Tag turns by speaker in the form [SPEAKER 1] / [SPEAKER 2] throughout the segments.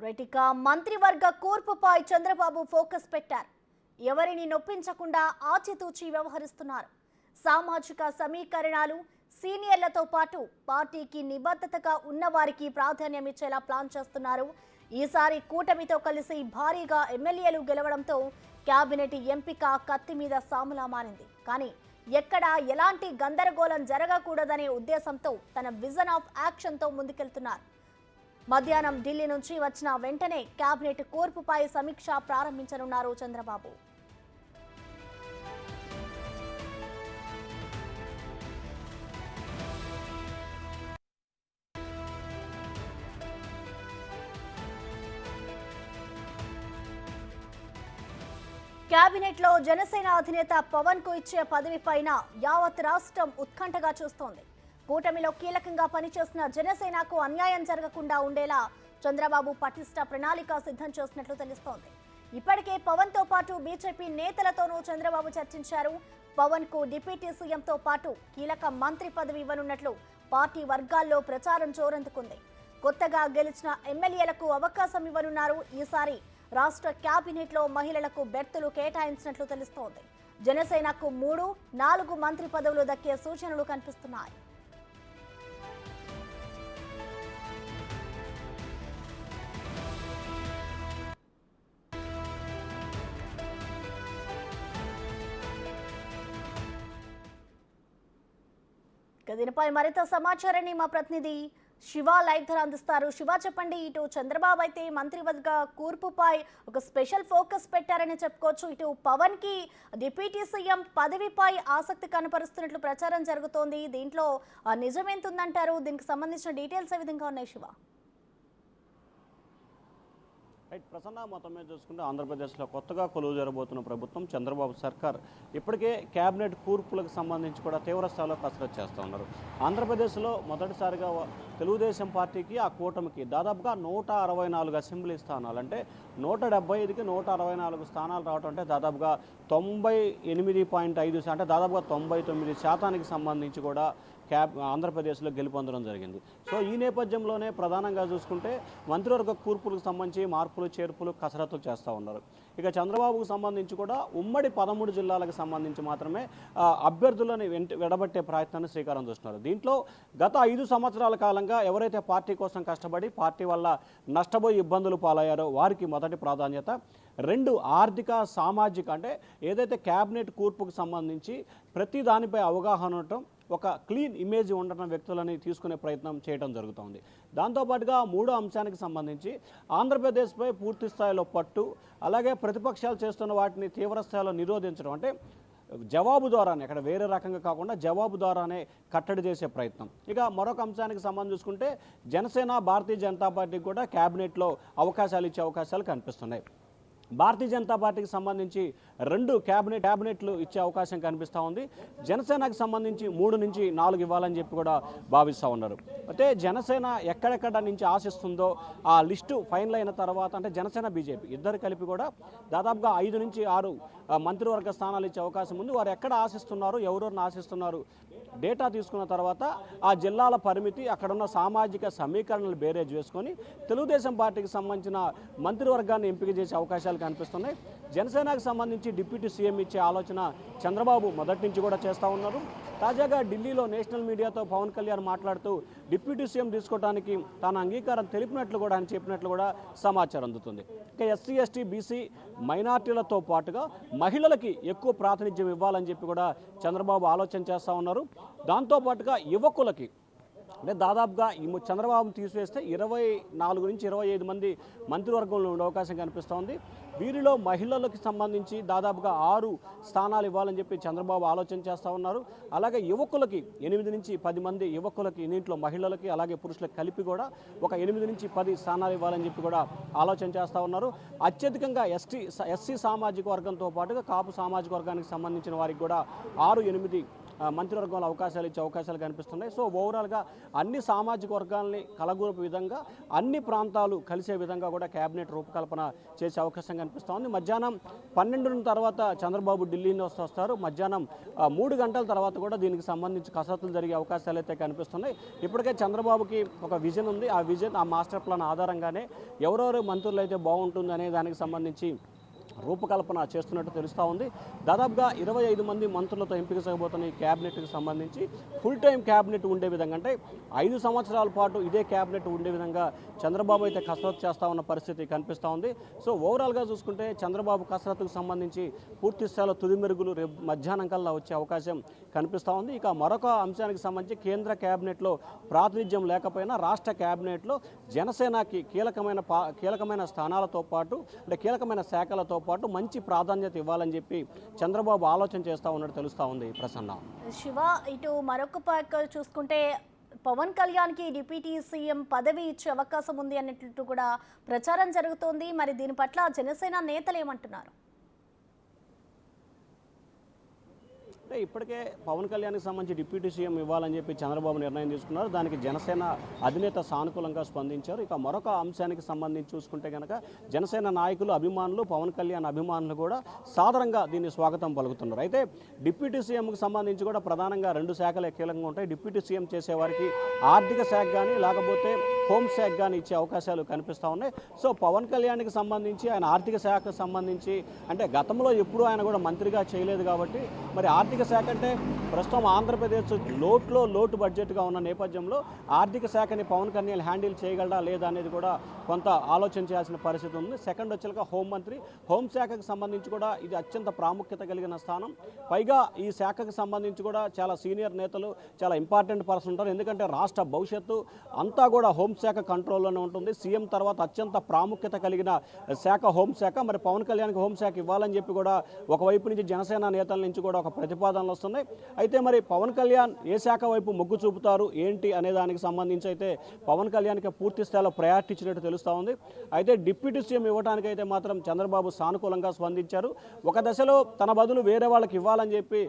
[SPEAKER 1] రైటిక మంత్రివర్గ కూర్పుపై చంద్రబాబు ఫోకస్ పెట్టారు. ఎవరిని నొప్పించకుండా ఆచితూచి వ్యవహరిస్తున్నారు. సామాజిక సమీకరణాలు, సీనియర్లతో పాటు పార్టీకి నిబద్ధతగా ఉన్నవారికి ప్రాధాన్యం ఇచ్చేలా ప్లాన్ చేస్తున్నారు. ఈసారి కూటమితో కలిసి భారీగా ఎమ్మెల్యేలు గెలవడంతో కేబినెట్ ఎంపిక కత్తి మీద సాములా మారింది. కానీ ఎక్కడా ఎలాంటి గందరగోళం జరగకూడదనే ఉద్దేశంతో తన విజన్ ఆఫ్ యాక్షన్తో ముందుకెళ్తున్నారు. మధ్యాహ్నం ఢిల్లీ నుంచి వచ్చిన వెంటనే కేబినెట్ కూర్పుపై సమీక్ష ప్రారంభించనున్నారు చంద్రబాబు. కేబినెట్ లో జనసేన అధినేత పవన్ కు ఇచ్చే పదవిపైన యావత్ రాష్ట్రం ఉత్కంఠగా చూస్తోంది. కూటమిలో కీలకంగా పనిచేస్తున్న జనసేనకు అన్యాయం జరగకుండా ఉండేలా చంద్రబాబు పటిష్ట ప్రణాళిక సిద్ధం చేసినట్లు తెలుస్తోంది. ఇప్పటికే పవన్ తో పాటు బీజేపీ నేతలతోనూ చంద్రబాబు చర్చించారు. పవన్ కు డిప్యూటీ సీఎంతో పాటు కీలక మంత్రి పదవి ఇవ్వనున్నట్లు పార్టీ వర్గాల్లో ప్రచారం జోరందుకుంది. కొత్తగా గెలిచిన ఎమ్మెల్యేలకు అవకాశం ఇవ్వనున్నారు. ఈసారి రాష్ట్ర కేబినెట్ లో మహిళలకు బెర్తులు కేటాయించినట్లు తెలుస్తోంది. జనసేనకు 3-4 మంత్రి పదవులు దక్కే సూచనలు కనిపిస్తున్నాయి. దీనిపై మరింత సమాచారాన్ని మా ప్రతినిధి శివ లైవ్ ధర అందిస్తారు. శివ, చెప్పండి. ఇటు చంద్రబాబు అయితే మంత్రివర్గ కూర్పుపై ఒక స్పెషల్ ఫోకస్ పెట్టారని చెప్పుకోవచ్చు. ఇటు పవన్ కి డిప్యూటీ సీఎం పదవిపై ఆసక్తి కనపరుస్తున్నట్లు ప్రచారం జరుగుతోంది. దీంట్లో నిజమేంతుందంటారు? దీనికి సంబంధించిన డీటెయిల్స్ ఏ విధంగా ఉన్నాయి శివ?
[SPEAKER 2] రైట్ ప్రసన్న, మొత్తం మీద చూసుకుంటే ఆంధ్రప్రదేశ్లో కొత్తగా కొలువు జరబోతున్న ప్రభుత్వం చంద్రబాబు సర్కార్ ఇప్పటికే కేబినెట్ కూర్పులకు సంబంధించి కూడా తీవ్ర స్థాయిలో కసరత్తు చేస్తూ ఉన్నారు. ఆంధ్రప్రదేశ్లో మొదటిసారిగా తెలుగుదేశం పార్టీకి ఆ కూటమికి దాదాపుగా 164 అసెంబ్లీ స్థానాలు, అంటే 175కి 164 స్థానాలు రావడం అంటే దాదాపుగా 98.5 అంటే దాదాపుగా 99% సంబంధించి కూడా ఆంధ్రప్రదేశ్లో గెలుపొందడం జరిగింది. సో ఈ నేపథ్యంలోనే ప్రధానంగా చూసుకుంటే మంత్రివర్గ కూర్పులకు సంబంధించి మార్పులు చేర్పులు కసరత్తు చేస్తూ ఉన్నారు. ఇక చంద్రబాబుకు సంబంధించి కూడా ఉమ్మడి 13 జిల్లాలకు సంబంధించి మాత్రమే అభ్యర్థులను వెడబట్టే ప్రయత్నాన్ని శ్రీకారం చూస్తున్నారు. దీంట్లో గత 5 సంవత్సరాల కాలంగా ఎవరైతే పార్టీ కోసం కష్టపడి పార్టీ వల్ల నష్టపోయి ఇబ్బందులు పాలయ్యారో వారికి మొదటి ప్రాధాన్యత. 2 ఆర్థిక సామాజిక, అంటే ఏదైతే కేబినెట్ కూర్పుకు సంబంధించి ప్రతి దానిపై అవగాహన ఉండటం, ఒక క్లీన్ ఇమేజ్ ఉండటం వ్యక్తులని తీసుకునే ప్రయత్నం చేయడం జరుగుతుంది. దాంతోపాటుగా 3వ అంశానికి సంబంధించి ఆంధ్రప్రదేశ్పై పూర్తి స్థాయిలో పట్టు, అలాగే ప్రతిపక్షాలు చేస్తున్న వాటిని తీవ్ర స్థాయిలో నిరోధించడం, అంటే జవాబు ద్వారానే, అక్కడ వేరే రకంగా కాకుండా జవాబు ద్వారానే కట్టడి చేసే ప్రయత్నం. ఇక మరొక అంశానికి సంబంధం చూసుకుంటే జనసేన, భారతీయ జనతా పార్టీకి కూడా కేబినెట్లో అవకాశాలు ఇచ్చే అవకాశాలు కనిపిస్తున్నాయి. భారతీయ జనతా పార్టీకి సంబంధించి 2 క్యాబినెట్లు ఇచ్చే అవకాశం కనిపిస్తూ ఉంది. జనసేనకు సంబంధించి 3 నుంచి 4 ఇవ్వాలని చెప్పి కూడా భావిస్తూ ఉన్నారు. అయితే జనసేన ఎక్కడెక్కడ నుంచి ఆశిస్తుందో ఆ లిస్టు ఫైనల్ అయిన తర్వాత, అంటే జనసేన బీజేపీ ఇద్దరు కలిపి కూడా దాదాపుగా 5 నుంచి 6 మంత్రివర్గ స్థానాలు ఇచ్చే అవకాశం ఉంది. వారు ఎక్కడ ఆశిస్తున్నారు, ఎవరెవరిని ఆశిస్తున్నారు డేటా తీసుకున్న తర్వాత ఆ జిల్లాల పరిమితి, అక్కడున్న సామాజిక సమీకరణలు బేరేజ్ వేసుకొని తెలుగుదేశం పార్టీకి సంబంధించిన మంత్రివర్గాన్ని ఎంపిక చేసే అవకాశాలు కనిపిస్తున్నాయి. జనసేనకు సంబంధించి డిప్యూటీ సీఎం ఇచ్చే ఆలోచన చంద్రబాబు మొదటి నుంచి కూడా చేస్తూ ఉన్నారు. తాజాగా ఢిల్లీలో నేషనల్ మీడియాతో పవన్ కళ్యాణ్ మాట్లాడుతూ డిప్యూటీ సీఎం తీసుకోవడానికి తాను అంగీకారం తెలిపినట్లు కూడా అని చెప్పినట్లు కూడా సమాచారం అందుతుంది. ఇక ఎస్సీ, ఎస్టీ, బీసీ మైనార్టీలతో పాటుగా మహిళలకి ఎక్కువ ప్రాతినిధ్యం ఇవ్వాలని చెప్పి కూడా చంద్రబాబు ఆలోచన చేస్తూ ఉన్నారు. దాంతోపాటుగా యువకులకి, అంటే దాదాపుగా చంద్రబాబును తీసివేస్తే 24 నుంచి 25 మంది మంత్రివర్గంలో ఉండే అవకాశం కనిపిస్తోంది. వీరిలో మహిళలకు సంబంధించి దాదాపుగా 6 స్థానాలు ఇవ్వాలని చెప్పి చంద్రబాబు ఆలోచన చేస్తూ ఉన్నారు. అలాగే యువకులకి 8 నుంచి 10 మంది యువకులకి, దీంట్లో మహిళలకి అలాగే పురుషులకు కలిపి కూడా ఒక 8 నుంచి 10 స్థానాలు ఇవ్వాలని చెప్పి కూడా ఆలోచన చేస్తూ ఉన్నారు. అత్యధికంగా ఎస్సీ సామాజిక వర్గంతో పాటుగా కాపు సామాజిక వర్గానికి సంబంధించిన వారికి కూడా 6-8 మంత్రివర్గంలో అవకాశాలు ఇచ్చే అవకాశాలు కనిపిస్తున్నాయి. సో ఓవరాల్గా అన్ని సామాజిక వర్గాలని కలగూరపు విధంగా అన్ని ప్రాంతాలు కలిసే విధంగా కూడా కేబినెట్ రూపకల్పన చేసే అవకాశం కనిపిస్తోంది. మధ్యాహ్నం 12 తర్వాత చంద్రబాబు ఢిల్లీని వస్తారు. మధ్యాహ్నం 3 గంటల తర్వాత కూడా దీనికి సంబంధించి కసరత్తులు జరిగే అవకాశాలు అయితే కనిపిస్తున్నాయి. ఇప్పటికే చంద్రబాబుకి ఒక విజన్ ఉంది. ఆ విజన్, ఆ మాస్టర్ ప్లాన్ ఆధారంగానే ఎవరెవరు మంత్రులు అయితే బాగుంటుంది అనే దానికి సంబంధించి రూపకల్పన చేస్తున్నట్టు తెలుస్తూ ఉంది. దాదాపుగా 25 మంది మంత్రులతో ఎంపిక చేయబోతున్న ఈ క్యాబినెట్కి సంబంధించి ఫుల్ టైం క్యాబినెట్ ఉండే విధంగా, అంటే 5 సంవత్సరాల పాటు ఇదే క్యాబినెట్ ఉండే విధంగా చంద్రబాబు అయితే కసరత్తు చేస్తూ ఉన్న పరిస్థితి కనిపిస్తూ ఉంది. సో ఓవరాల్గా చూసుకుంటే చంద్రబాబు కసరత్తుకు సంబంధించి పూర్తి స్థాయిలో తుది మెరుగులు రేపు మధ్యాహ్నం కల్లా వచ్చే అవకాశం కనిపిస్తూ ఉంది. ఇక మరొక అంశానికి సంబంధించి కేంద్ర క్యాబినెట్లో ప్రాతినిధ్యం లేకపోయినా రాష్ట్ర క్యాబినెట్లో జనసేనకి కీలకమైన స్థానాలతో పాటు, అంటే కీలకమైన శాఖలతో పాటు మంచి ప్రాధాన్యత ఇవ్వాలని చెప్పి చంద్రబాబు ఆలోచన చేస్తూ ఉన్నట్టు తెలుస్తూ ఉంది. ప్రసన్న,
[SPEAKER 1] శివ, ఇటు మరొక పక్క చూసుకుంటే పవన్ కళ్యాణ్కి డిప్యూటీ సీఎం పదవి ఇచ్చే అవకాశం ఉంది అన్నట్టు కూడా ప్రచారం జరుగుతోంది. మరి దీని పట్ల జనసేన నేతలు ఏమంటున్నారు?
[SPEAKER 2] అంటే ఇప్పటికే పవన్ కళ్యాణ్కి సంబంధించి డిప్యూటీ సీఎం ఇవ్వాలని చెప్పి చంద్రబాబు నిర్ణయం తీసుకున్నారు. దానికి జనసేన అధినేత సానుకూలంగా స్పందించారు. ఇక మరొక అంశానికి సంబంధించి చూసుకుంటే కనుక జనసేన నాయకులు, అభిమానులు, పవన్ కళ్యాణ్ అభిమానులు కూడా సాదరంగా దీన్ని స్వాగతం పలుకుతున్నారు. అయితే డిప్యూటీ సీఎంకి సంబంధించి కూడా ప్రధానంగా 2 శాఖలే కీలకంగా ఉంటాయి. డిప్యూటీ సీఎం చేసేవారికి ఆర్థిక శాఖ కానీ లేకపోతే హోంశాఖ కానీ ఇచ్చే అవకాశాలు కనిపిస్తూ ఉన్నాయి. సో పవన్ కళ్యాణ్కి సంబంధించి ఆయన ఆర్థిక శాఖకు సంబంధించి, అంటే గతంలో ఎప్పుడూ ఆయన కూడా మంత్రిగా చేయలేదు కాబట్టి మరి ఆర్థిక శాఖ అంటే ప్రస్తుతం ఆంధ్రప్రదేశ్ లోటు బడ్జెట్గా ఉన్న నేపథ్యంలో ఆర్థిక శాఖని పవన్ కళ్యాణ్ హ్యాండిల్ చేయగలడా లేదా అనేది కూడా కొంత ఆలోచన చేయాల్సిన పరిస్థితి ఉంది. సెకండ్ వచ్చేలాగా హోంమంత్రి, హోంశాఖకు సంబంధించి కూడా ఇది అత్యంత ప్రాముఖ్యత కలిగిన స్థానం. పైగా ఈ శాఖకు సంబంధించి కూడా చాలా సీనియర్ నేతలు, చాలా ఇంపార్టెంట్ పర్సన్ ఉంటారు. ఎందుకంటే రాష్ట్ర భవిష్యత్తు అంతా కూడా హోంశాఖ కంట్రోల్లోనే ఉంటుంది. సీఎం తర్వాత అత్యంత ప్రాముఖ్యత కలిగిన శాఖ హోంశాఖ. మరి పవన్ కళ్యాణ్కి హోంశాఖ ఇవ్వాలని చెప్పి కూడా ఒకవైపు నుంచి జనసేన నేతల నుంచి కూడా ఒక ప్రతిపాదనలు వస్తున్నాయి. అయితే మరి పవన్ కళ్యాణ్ ఏ శాఖ వైపు మొగ్గు చూపుతారు ఏంటి అనే దానికి సంబంధించి అయితే పవన్ కళ్యాణ్కి పూర్తి స్థాయిలో ప్రయారిటీ ఇచ్చినట్టు తెలుస్తూ ఉంది. అయితే డిప్యూటీ సీఎం ఇవ్వడానికి అయితే మాత్రం చంద్రబాబు సానుకూలంగా స్పందించారు. ఒక దశలో తన బదులు వేరే వాళ్ళకి ఇవ్వాలని చెప్పి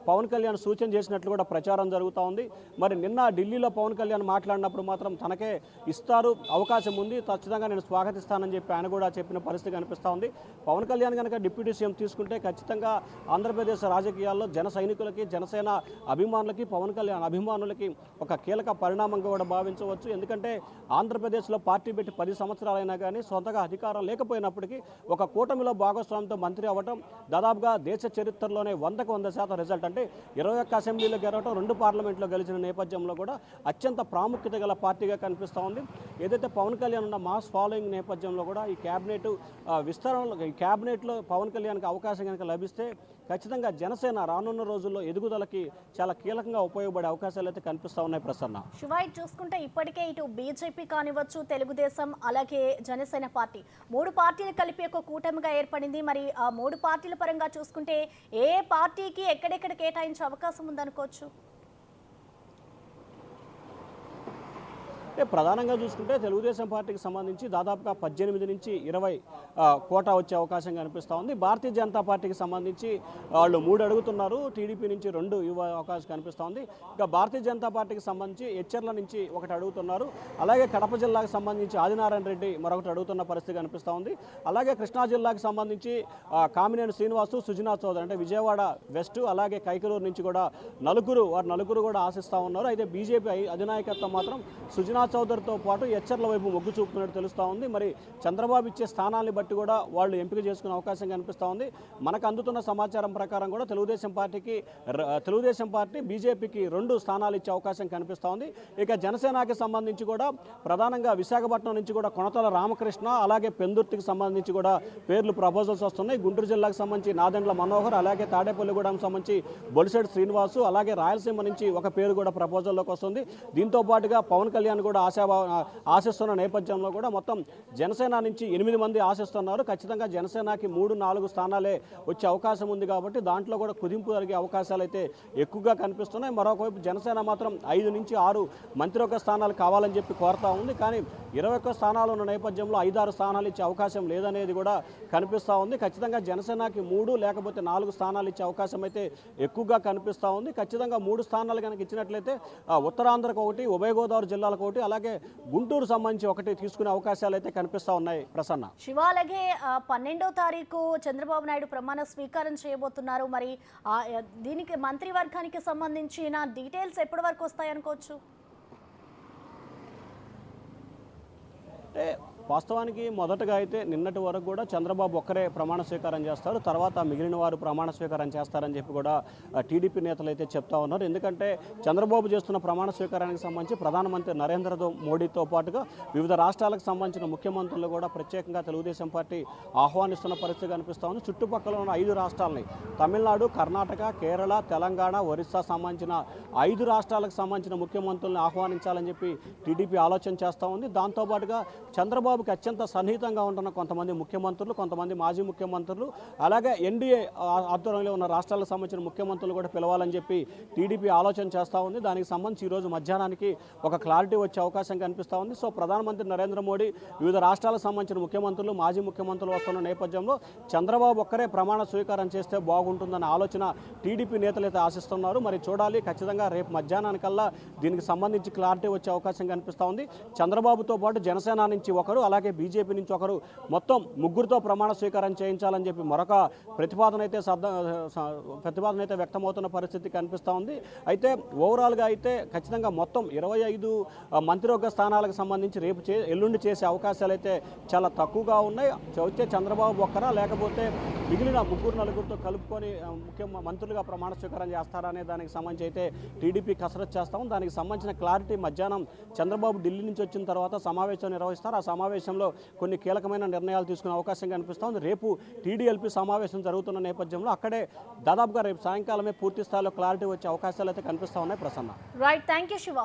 [SPEAKER 2] పవన్ కళ్యాణ్ సూచన చేసినట్లు కూడా ప్రచారం జరుగుతూ ఉంది. మరి నిన్న ఢిల్లీలో పవన్ కళ్యాణ్ మాట్లాడినప్పుడు మాత్రం తనకే ఇస్తారు, అవకాశం ఉంది, ఖచ్చితంగా నేను స్వాగతిస్తానని చెప్పి ఆయన కూడా చెప్పిన పరిస్థితి కనిపిస్తూ ఉంది. పవన్ కళ్యాణ్ కనుక డిప్యూటీ సీఎం తీసుకుంటే ఖచ్చితంగా ఆంధ్రప్రదేశ్ రాజకీయాల్లో జన సైనికులకి, జనసేన అభిమానులకి, పవన్ కళ్యాణ్ అభిమానులకి ఒక కీలక పరిణామంగా కూడా భావించవచ్చు. ఎందుకంటే ఆంధ్రప్రదేశ్లో పార్టీ పెట్టి 10 సంవత్సరాలైనా కానీ సొంతగా అధికారం లేకపోయినప్పటికీ ఒక కూటమిలో భాగస్వామ్యంతో మంత్రి అవ్వటం దాదాపుగా దేశ చరిత్రలోనే 100% రిజల్ట్. అంటే 21 అసెంబ్లీలో గెలవటం, 2 పార్లమెంట్లో గెలిచిన నేపథ్యంలో కూడా అత్యంత ప్రాముఖ్యత గల పార్టీగా కనిపిస్తూ ఉంది. ఏదైతే పవన్ కళ్యాణ్ ఉన్న మాస్ ఫాలోయింగ్ నేపథ్యంలో కూడా ఈ క్యాబినెట్ విస్తరణలో, ఈ క్యాబినెట్లో పవన్ కళ్యాణ్కి అవకాశం కనుక లభిస్తే ఖచ్చితంగా జనసేన రానున్న రోజుల్లో ఎదుగుదలకి చాలా కీలకంగా ఉపయోగపడే అవకాశాలు అయితే కనిపిస్తూ ఉన్నాయి. ప్రసన్న,
[SPEAKER 1] శివాయి, చూసుకుంటే ఇప్పటికే ఇటు బీజేపీ కానివచ్చు, తెలుగుదేశం, అలాగే జనసేన పార్టీ 3 పార్టీలు కలిపి ఒక కూటమిగా ఏర్పడింది. మరి ఆ 3 పార్టీల పరంగా చూసుకుంటే ఏ పార్టీకి ఎక్కడెక్కడ కేటాయించే అవకాశం ఉందనుకోవచ్చు?
[SPEAKER 2] అంటే ప్రధానంగా చూసుకుంటే తెలుగుదేశం పార్టీకి సంబంధించి దాదాపుగా 18 నుంచి 20 కోటా వచ్చే అవకాశం కనిపిస్తూ ఉంది. భారతీయ జనతా పార్టీకి సంబంధించి వాళ్ళు 3 అడుగుతున్నారు, టీడీపీ నుంచి 2 ఇవ్వ అవకాశం కనిపిస్తూ ఉంది. ఇక భారతీయ జనతా పార్టీకి సంబంధించి ఎచ్చెర్ల నుంచి 1 అడుగుతున్నారు. అలాగే కడప జిల్లాకు సంబంధించి ఆదినారాయణ రెడ్డి మరొకటి అడుగుతున్న పరిస్థితి కనిపిస్తూ ఉంది. అలాగే కృష్ణా జిల్లాకు సంబంధించి కామినేని శ్రీనివాసు, సుజనా చౌదరి, అంటే విజయవాడ వెస్ట్, అలాగే కైకలూరు నుంచి కూడా నలుగురు కూడా ఆశిస్తూ ఉన్నారు. అయితే బీజేపీ అధినాయకత్వం మాత్రం సుజనా చౌదరితో పాటు ఎచ్చర్ల వైపు మొగ్గు చూపుతున్నట్టు తెలుస్తూ ఉంది. మరి చంద్రబాబు ఇచ్చే స్థానాన్ని బట్టి కూడా వాళ్ళు ఎంపిక చేసుకునే అవకాశం కనిపిస్తూ ఉంది. మనకు అందుతున్న సమాచారం ప్రకారం కూడా తెలుగుదేశం పార్టీ బీజేపీకి 2 స్థానాలు ఇచ్చే అవకాశం కనిపిస్తూ ఉంది. ఇక జనసేనకి సంబంధించి కూడా ప్రధానంగా విశాఖపట్నం నుంచి కూడా కొనతల రామకృష్ణ, అలాగే పెందుర్తికి సంబంధించి కూడా పేర్లు ప్రపోజల్స్ వస్తున్నాయి. గుంటూరు జిల్లాకు సంబంధించి నాదెండ్ల మనోహర్, అలాగే తాడేపల్లిగూడెంకి సంబంధించి బొలిశెట్టి శ్రీనివాసు, అలాగే రాయలసీమ నుంచి ఒక పేరు కూడా ప్రపోజల్లోకి వస్తుంది. దీంతో పాటుగా పవన్ కళ్యాణ్ కూడా కూడా ఆశిస్తున్న నేపథ్యంలో కూడా మొత్తం జనసేన నుంచి 8 మంది ఆశిస్తున్నారు. ఖచ్చితంగా జనసేనకి 3-4 స్థానాలే వచ్చే అవకాశం ఉంది కాబట్టి దాంట్లో కూడా కుదింపు జరిగే అవకాశాలు అయితే ఎక్కువగా కనిపిస్తున్నాయి. మరొకవైపు జనసేన మాత్రం 5 నుంచి 6 మంత్రివర్గ స్థానాలు కావాలని చెప్పి కోరుతా ఉంది. కానీ 21 స్థానాలు ఉన్న నేపథ్యంలో 5-6 స్థానాలు ఇచ్చే అవకాశం లేదనేది కూడా కనిపిస్తూ ఉంది. ఖచ్చితంగా జనసేనకి 3 లేకపోతే 4 స్థానాలు ఇచ్చే అవకాశం అయితే ఎక్కువగా కనిపిస్తూ ఉంది. ఖచ్చితంగా 3 స్థానాలు కనుక ఇచ్చినట్లయితే ఉత్తరాంధ్రకు ఒకటి, ఉభయ గోదావరి జిల్లాలకు ఒకటి, అలాగే గుంటూరు సంబంధించి ఒకటి తీసుకునే అవకాశాలు అయితే కనిపిస్తూ ఉన్నాయి. ప్రసన్న
[SPEAKER 1] శివ, అలాగే 12వ తారీఖు చంద్రబాబు నాయుడు ప్రమాణ స్వీకారం చేయబోతున్నారు. మరి దీనికి మంత్రివర్గానికి సంబంధించిన డీటెయిల్స్ ఎప్పటి వరకు వస్తాయనుకోవచ్చు?
[SPEAKER 2] అంటే వాస్తవానికి మొదటగా అయితే నిన్నటి వరకు కూడా చంద్రబాబు ఒక్కరే ప్రమాణ స్వీకారం చేస్తారు, తర్వాత మిగిలిన వారు ప్రమాణ స్వీకారం చేస్తారని చెప్పి కూడా టీడీపీ నేతలు అయితే చెప్తా ఉన్నారు. ఎందుకంటే చంద్రబాబు చేస్తున్న ప్రమాణ స్వీకారానికి సంబంధించి ప్రధానమంత్రి నరేంద్ర మోడీతో పాటుగా వివిధ రాష్ట్రాలకు సంబంధించిన ముఖ్యమంత్రులు కూడా ప్రత్యేకంగా తెలుగుదేశం పార్టీ ఆహ్వానిస్తున్న పరిస్థితి కనిపిస్తూ ఉంది. చుట్టుపక్కల ఉన్న 5 రాష్ట్రాలని, తమిళనాడు, కర్ణాటక, కేరళ, తెలంగాణ, ఒరిస్సా సంబంధించిన 5 రాష్ట్రాలకు సంబంధించిన ముఖ్యమంత్రులను ఆహ్వానించాలని చెప్పి టీడీపీ ఆలోచన చేస్తూ ఉంది. దాంతోపాటుగా చంద్రబాబుకి అత్యంత సన్నిహితంగా ఉంటున్న కొంతమంది ముఖ్యమంత్రులు, కొంతమంది మాజీ ముఖ్యమంత్రులు, అలాగే ఎన్డీఏ ఆధ్వర్యంలో ఉన్న రాష్ట్రాలకు సంబంధించిన ముఖ్యమంత్రులు కూడా పిలవాలని చెప్పి టీడీపీ ఆలోచన చేస్తూ ఉంది. దానికి సంబంధించి ఈరోజు మధ్యాహ్నానికి ఒక క్లారిటీ వచ్చే అవకాశం కనిపిస్తూ ఉంది. సో ప్రధానమంత్రి నరేంద్ర మోడీ వివిధ రాష్ట్రాలకు సంబంధించిన ముఖ్యమంత్రులు, మాజీ ముఖ్యమంత్రులు వస్తున్న నేపథ్యంలో చంద్రబాబు ఒక్కరే ప్రమాణ స్వీకారం చేస్తే బాగుంటుందన్న ఆలోచన టీడీపీ నేతలు అయితే ఆశిస్తున్నారు. మరి చూడాలి, ఖచ్చితంగా రేపు మధ్యాహ్నానికల్లా దీనికి సంబంధించి క్లారిటీ వచ్చే అవకాశం కనిపిస్తూ ఉంది. చంద్రబాబుతో పాటు జనసేన నుంచి ఒకరు, అలాగే బీజేపీ నుంచి ఒకరు, మొత్తం 3గురితో ప్రమాణ స్వీకారం చేయించాలని చెప్పి మరొక ప్రతిపాదన అయితే వ్యక్తమవుతున్న పరిస్థితి కనిపిస్తూ ఉంది. అయితే ఓవరాల్గా అయితే ఖచ్చితంగా మొత్తం 25 మంత్రివర్గ స్థానాలకు సంబంధించి రేపు ఎల్లుండి చేసే అవకాశాలు అయితే చాలా తక్కువగా ఉన్నాయి. వచ్చే చంద్రబాబు ఒక్కరా, లేకపోతే మిగిలిన 3-4 కలుపుకొని మంత్రులుగా ప్రమాణ స్వీకారం చేస్తారా అనే దానికి సంబంధించి అయితే టీడీపీ కసరత్తు చేస్తాం. దానికి సంబంధించిన క్లారిటీ మధ్యాహ్నం చంద్రబాబు ఢిల్లీ నుంచి వచ్చిన తర్వాత సమావేశం నిర్వహిస్తారు. ఆ సమావేశంలో కొన్ని కీలకమైన నిర్ణయాలు తీసుకునే అవకాశం కనిపిస్తోంది. రేపు టీడీఎల్పీ సమావేశం జరుగుతున్న నేపథ్యంలో అక్కడే దాదాపుగా రేపు సాయంకాలమే పూర్తి స్థాయిలో క్లారిటీ వచ్చే అవకాశాలు అయితే కనిపిస్తూ ఉన్నాయి. Prasanna.
[SPEAKER 1] Right, thank you Shiva.